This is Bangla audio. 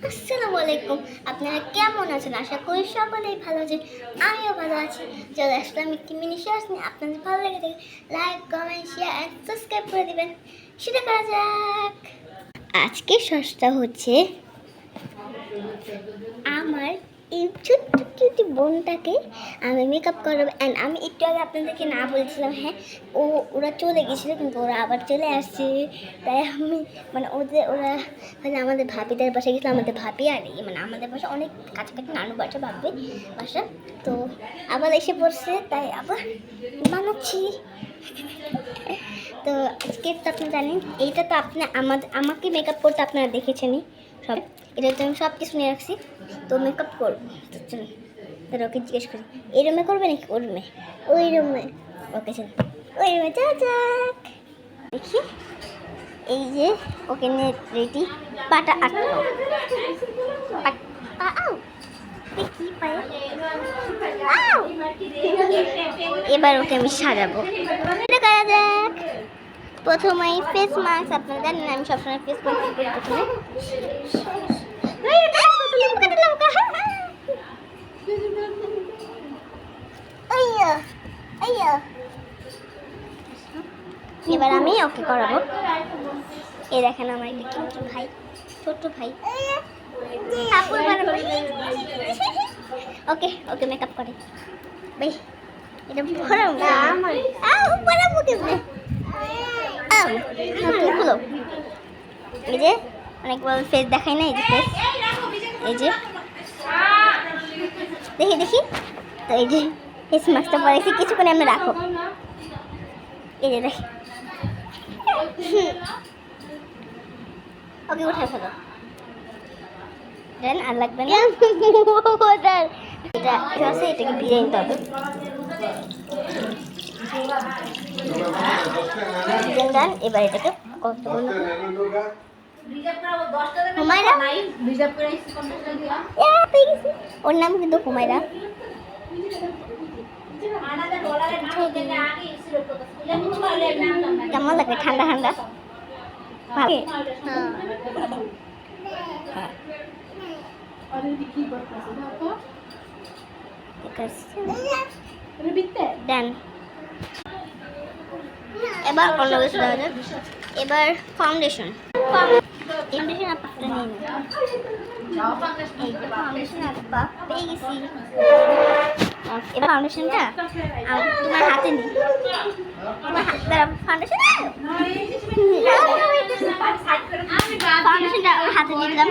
আসসালামু আলাইকুম। আপনারা কেমন আছেন? আশা করি সকলেই ভালো আছেন। আমিও ভালো আছি। চলে আসলাম একটি মিনি শর্টস নিয়ে। আপনাদের ভালো লেগে থাকে like, comment, share and subscribe করে দিবেন। সেটা করা যাক। আজকের শর্টসটা হচ্ছে আমার এই ছোট্ট কিউটি বোনটাকে আমি মেকআপ করাবো। অ্যান্ড আমি একটু আগে আপনাদেরকে না বলছিলাম, হ্যাঁ ওরা চলে গেছিলো কিন্তু ওরা আবার চলে আসছে। তাই আমি ওরা আমাদের ভাবিদের বাসায় গেছিলো। আমাদের ভাবি আর আমাদের বাসা অনেক কাছাকাছি, নানু বাসা, ভাববে বাসা। তো আবার এসে পড়ছে, তাই আবার বানাচ্ছি। তো আজকে তো আপনি জানেন এইটা তো আমাকে মেকআপ করতে আপনারা দেখেছেনই সব। এটা তো আমি সব কিছু নিয়ে রাখছি। তো মেকআপ করবো, তাহলে ওকে জিজ্ঞেস করি এই রুমে করবে নাকি ওই রুমে? ওই রুমে। ওকে চল ওই রুমে যা যাক। দেখি এই যে ওকে নিয়ে রেডি। পাটা আটকাও, দেখি পায়ে। এবার ওকে আমি সাজাবো। এটা করা যাক। প্রথমে ফেস মাস্ক, আপনারা জানেন আমি সবসময় ফেস মাস্ক করি প্রথমে। এবার আমি ওকে করাবো। এই দেখেন আমার একটা কিউট ভাই, ছোট্ট ভাই। ওকে ওকে মেকআপ করে ভাই। এটা পরাবো না, পরাবো কেমনে? খুলো। এই যে অনেকবার ফেস দেখাই না, এই যে ফেস, এই যে দেখি দেখি। তো এই যে ফেস মাস্কটা পরেছি, কিছুক্ষণ আমি রাখো। এই যে দেখি, ওকে উঠে ফেলো। দেন আর লাগবে না। এটা আছে, এটাকে ভিজে নিতে হবে। দেন এবার এটাকে ওর নাম কিন্তু হুমায়রা। কেমন লাগে? ঠান্ডা ঠান্ডা ভালো। দেন এবার অন্য কিছু দেওয়া যাক। এবার ফাউন্ডেশন আপনার নিয়ে নিন। ফাউন্ডেশন আপা পেয়ে গেছি। এবার ফাউন্ডেশনটা তোমার হাতে নিই। তোমার ফাউন্ডেশনটা হাতে নিলাম।